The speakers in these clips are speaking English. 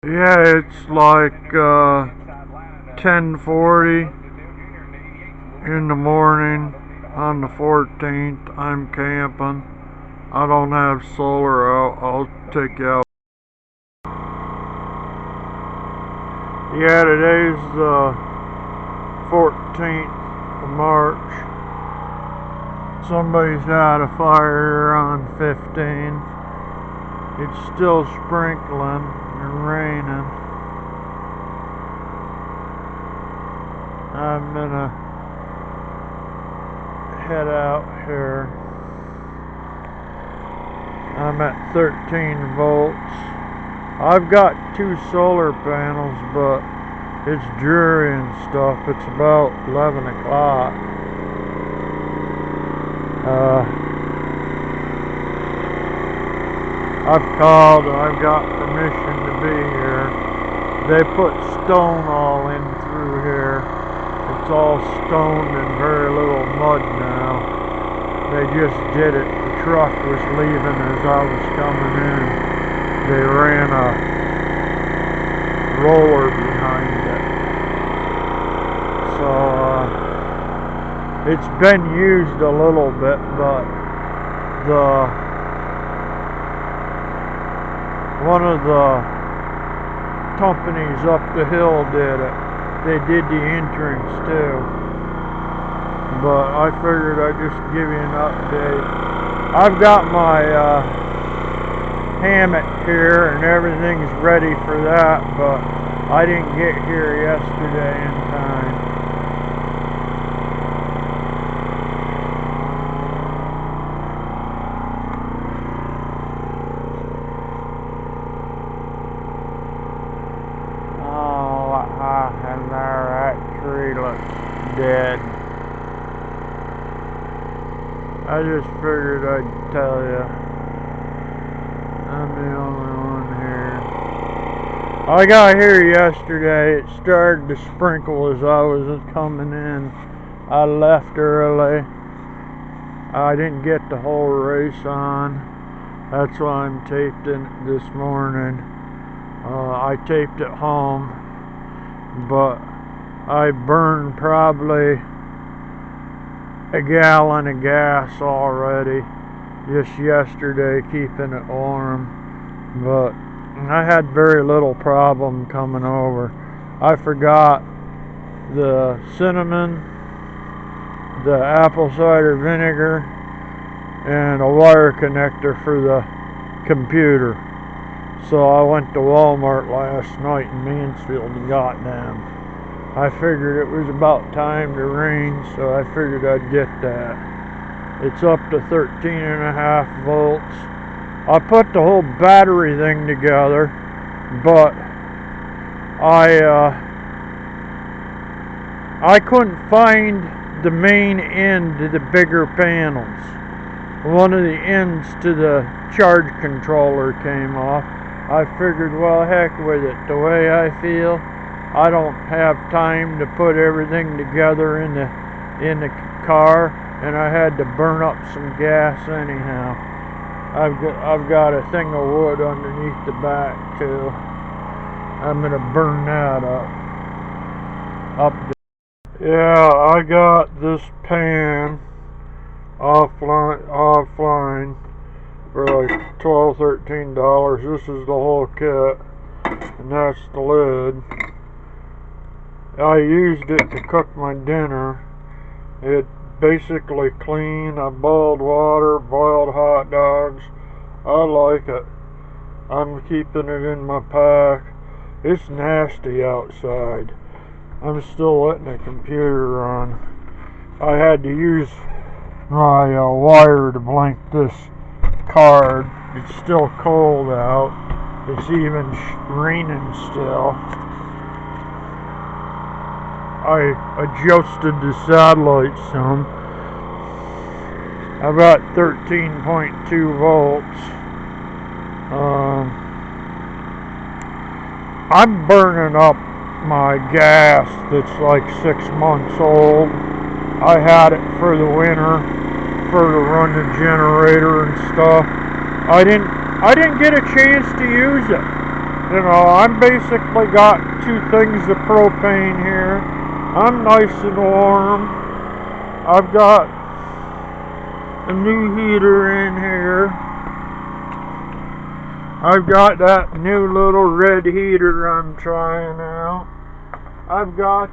Yeah, it's like 10:40 in the morning on the 14th. I'm camping. I don't have solar out. I'll take you out. Yeah, today's the 14th of March. Somebody's had a fire on 15. It's still sprinkling and raining. I'm gonna head out here. I'm at 13 volts. I've got 2 solar panels, but it's dreary and stuff. It's about 11 o'clock. I've called and I've got permission to be here. They put stone all in through here. It's all stoned and very little mud now. They just did it. The truck was leaving as I was coming in. They ran a roller behind it. So it's been used a little bit, but one of the companies up the hill did it. They did the entrance too. But I figured I'd just give you an update. I've got my hammock here and everything's ready for that, but I didn't get here yesterday in time. And there, that tree looks dead. I just figured I'd tell you. I'm the only one here. I got here yesterday. It started to sprinkle as I was coming in. I left early. I didn't get the whole race on. That's why I'm taped it this morning. I taped it home, but I burned probably a gallon of gas already just yesterday keeping it warm, but I had very little problem coming over. I forgot the cinnamon, the apple cider vinegar, and a wire connector for the computer. So I went to Walmart last night in Mansfield and got them. I figured it was about time to rain, so I figured I'd get that. It's up to 13.5 volts. I put the whole battery thing together, but I couldn't find the main end to the bigger panels. One of the ends to the charge controller came off. I figured, well, heck with it. The way I feel, I don't have time to put everything together in the car, and I had to burn up some gas anyhow. I've got a thing of wood underneath the back too. I'm gonna burn that up. Yeah, I got this pan offline for like $12-13. This is the whole kit, and that's the lid. I used it to cook my dinner. It basically clean. I boiled water, boiled hot dogs. I like it. I'm keeping it in my pack. It's nasty outside. I'm still letting the computer run. I had to use my wire to blank this card. It's still cold out. It's even raining still. I adjusted the satellite some. I've got 13.2 volts. I'm burning up my gas that's like 6 months old. I had it for the winter to run the generator and stuff. I didn't get a chance to use it. You know, I'm basically got two things of propane here. I'm nice and warm. I've got a new heater in here. I've got that new little red heater I'm trying out. I've got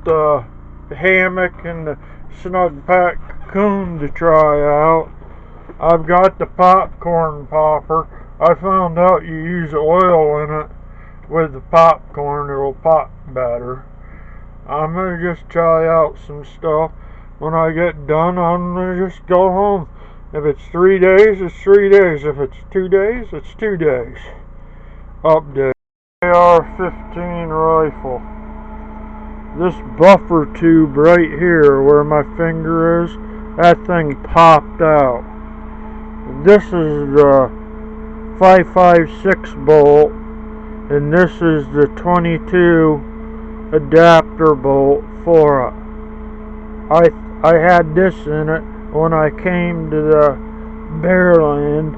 the hammock and the snug pack cocoon to try out. I've got the popcorn popper. I found out you use oil in it with the popcorn, it'll pop better. I'm gonna just try out some stuff. When I get done, I'm gonna just go home. If it's 3 days, it's 3 days. If it's 2 days, it's 2 days. Update. AR-15 rifle. This buffer tube right here where my finger is, that thing popped out. This is the 5.56 bolt, and this is the 22 adapter bolt for it. I had this in it when I came to the barrel end.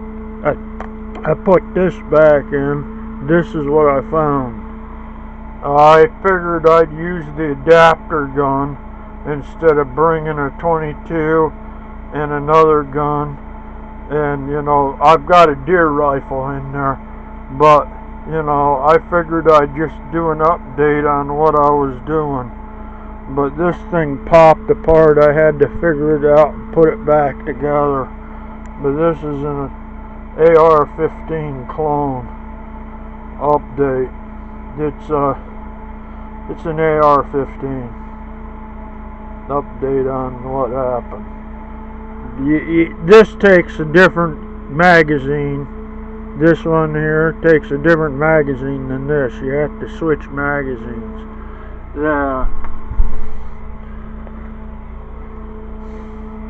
I put this back in. This is what I found. I figured I'd use the adapter gun instead of bringing a 22 and another gun. And you know, I've got a deer rifle in there, but you know, I figured I'd just do an update on what I was doing. But this thing popped apart. I had to figure it out and put it back together. But this is an AR-15 clone update. It's an AR-15 update on what happened. This takes a different magazine. This one here takes a different magazine than this. You have to switch magazines. Yeah.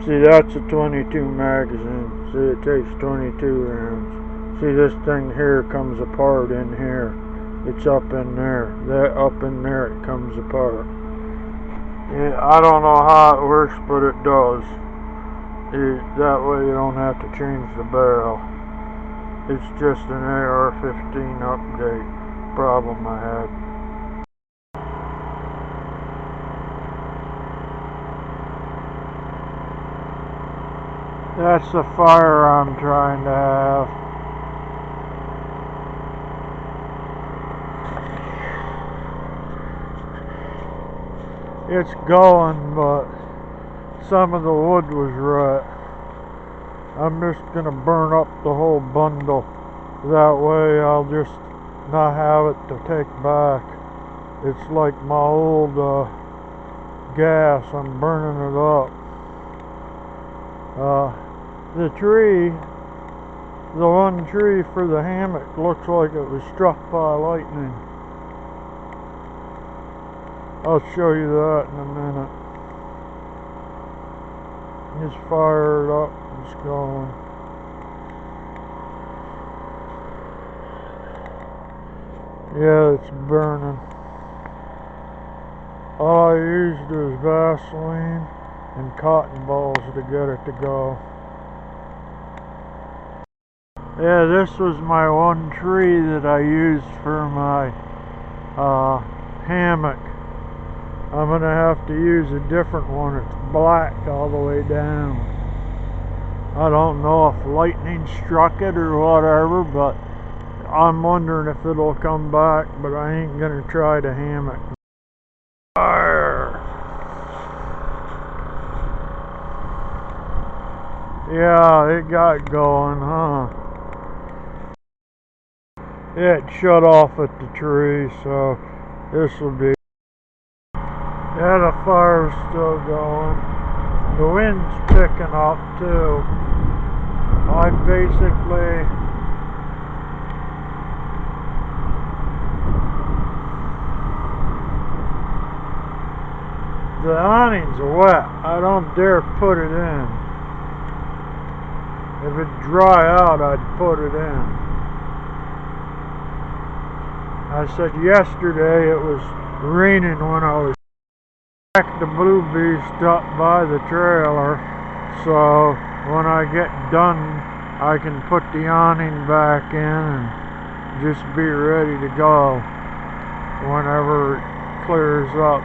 See, that's a 22 magazine. See, it takes 22 rounds. See, this thing here comes apart in here. It's up in there. That up in there, it comes apart. Yeah, I don't know how it works, but it does. That way you don't have to change the barrel. It's just an AR-15 update problem I had. That's the fire I'm trying to have. It's going, but some of the wood was right. I'm just gonna burn up the whole bundle. That way I'll just not have it to take back. It's like my old gas. I'm burning it up. The tree, the one tree for the hammock looks like it was struck by lightning. I'll show you that in a minute. It's fired up, it's going. Yeah, it's burning. All I used was Vaseline and cotton balls to get it to go. Yeah, this was my one tree that I used for my hammock. I'm gonna have to use a different one. It's black all the way down. I don't know if lightning struck it or whatever, but I'm wondering if it'll come back, but I ain't gonna try the hammock. Fire! Yeah, it got going, huh? It shut off at the tree, so this will be. Yeah, the fire's still going. The wind's picking up too. I'm basically the awning's wet. I don't dare put it in. If it dry out, I'd put it in. I said yesterday it was raining when I was back the Blue Beast up by the trailer, so when I get done I can put the awning back in and just be ready to go whenever it clears up.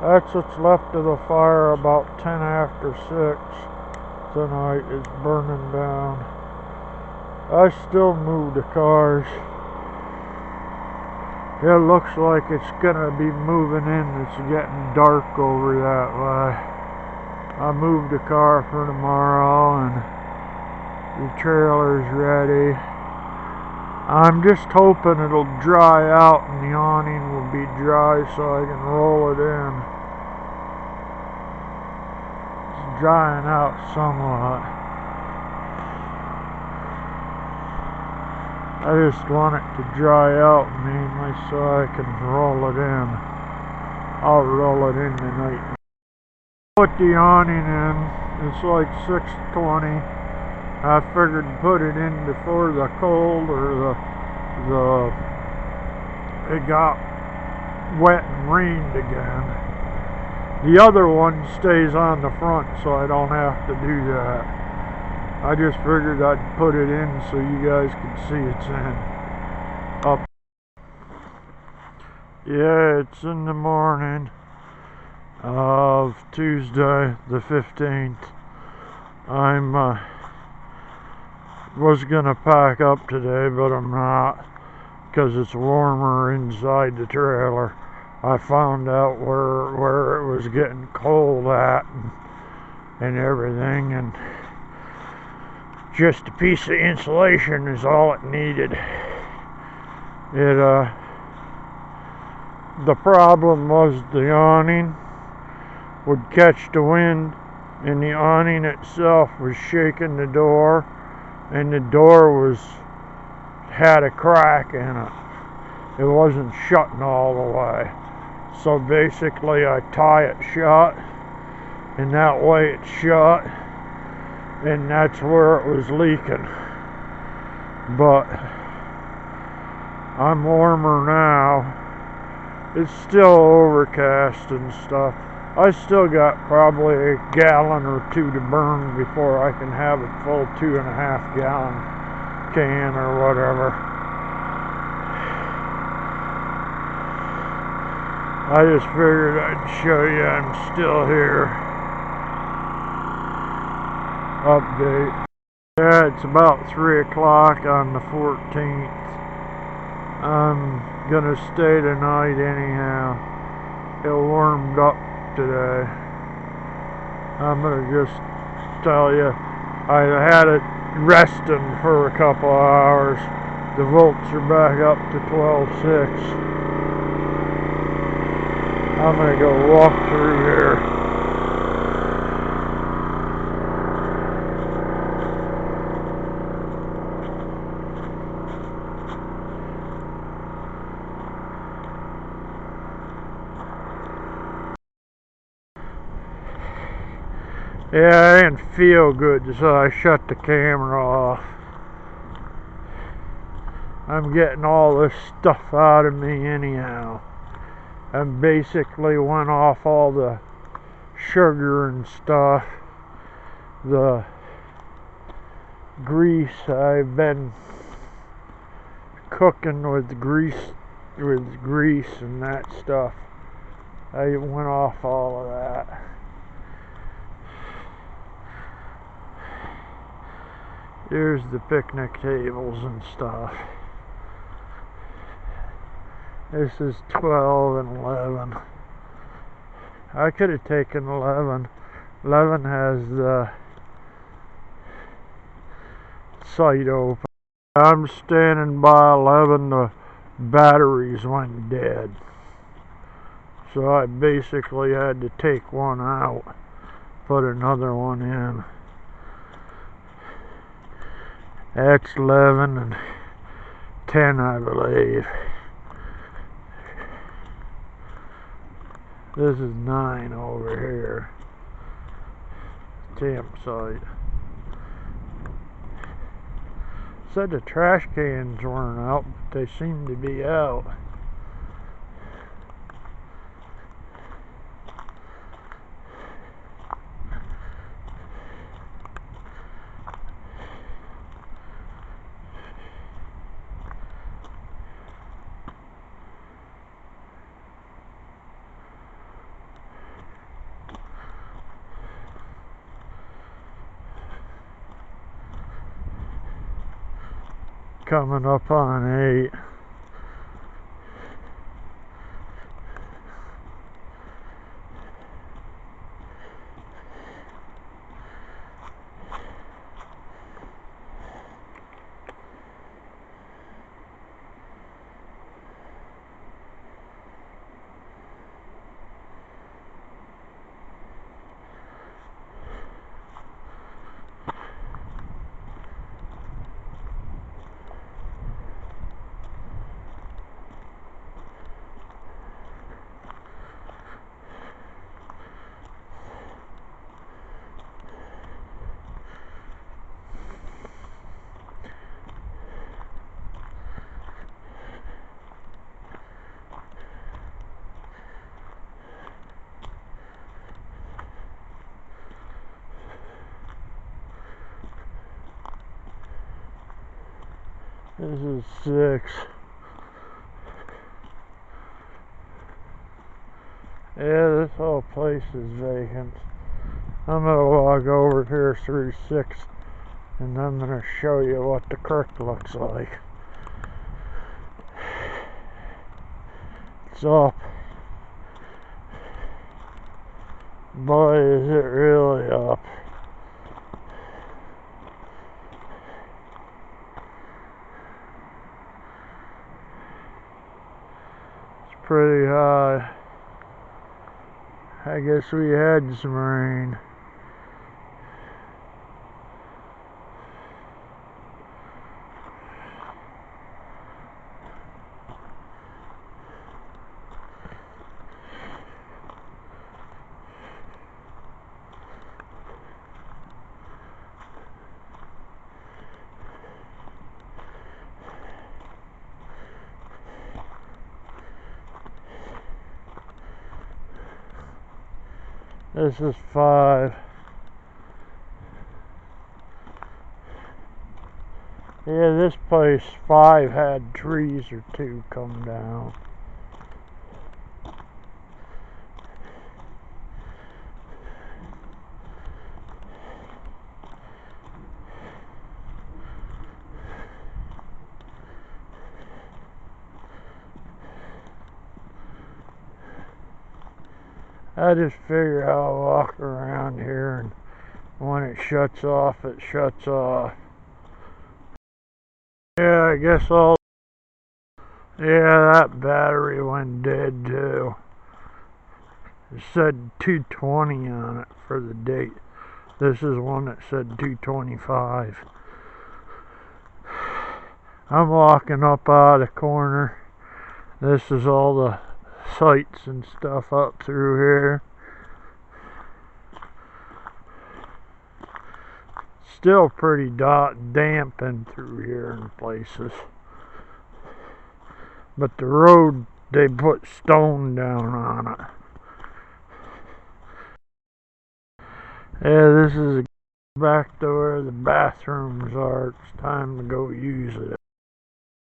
That's what's left of the fire. About 10 after 6 tonight is burning down. I still move the cars. It looks like it's gonna be moving in. It's getting dark over that way. I moved the car for tomorrow and the trailer's ready. I'm just hoping it'll dry out and the awning will be dry so I can roll it in. It's drying out somewhat. I just want it to dry out mainly so I can roll it in. I'll roll it in tonight. Put the awning in. It's like 6:20. I figured put it in before the cold or it got wet and rained again. The other one stays on the front so I don't have to do that. I just figured I'd put it in so you guys could see it's in. Up. Yeah, it's in the morning of Tuesday the 15th. Was gonna pack up today, but I'm not because it's warmer inside the trailer. I found out where it was getting cold at and everything, and just a piece of insulation is all it needed. The problem was the awning would catch the wind, and the awning itself was shaking the door, and the door had a crack in it. It wasn't shutting all the way. So basically I tie it shut, and that way it's shut, and that's where it was leaking. But I'm warmer now. It's still overcast and stuff. I still got probably a gallon or two to burn before I can have a full 2.5 gallon can or whatever. I just figured I'd show you I'm still here. Update. Yeah, it's about 3 o'clock on the 14th. I'm gonna stay tonight anyhow. It warmed up today. I'm gonna just tell you, I had it resting for a couple hours. The volts are back up to 12.6. I'm gonna go walk through here. Yeah, I didn't feel good, so I shut the camera off. I'm getting all this stuff out of me anyhow. I basically went off all the sugar and stuff. The grease, I've been cooking with grease and that stuff. I went off all of that. Here's the picnic tables and stuff. This is 12 and 11. I could have taken 11. 11 has the sight open. I'm standing by 11. The batteries went dead. So I basically had to take one out, put another one in. That's 11 and 10, I believe. This is 9 over here. Campsite. Said the trash cans weren't out, but they seem to be out. coming up on 8. This is 6. Yeah, this whole place is vacant. I'm gonna walk over here through 6 and I'm gonna show you what the creek looks like. It's up. Boy, is it really up. It's pretty high. I guess we had some rain. This is 5. Yeah, this place 5 had trees or 2 come down. I just figure I'll walk around here, and when it shuts off, it shuts off. Yeah, I guess I'll... Yeah, that battery went dead too. It said 220 on it for the date. This is one that said 225. I'm walking up out of the corner. This is all the sights and stuff up through here. Still pretty damp in through here in places. But the road, they put stone down on it. Yeah, this is back to where the bathrooms are. It's time to go use it.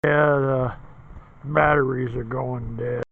Yeah, the batteries are going dead.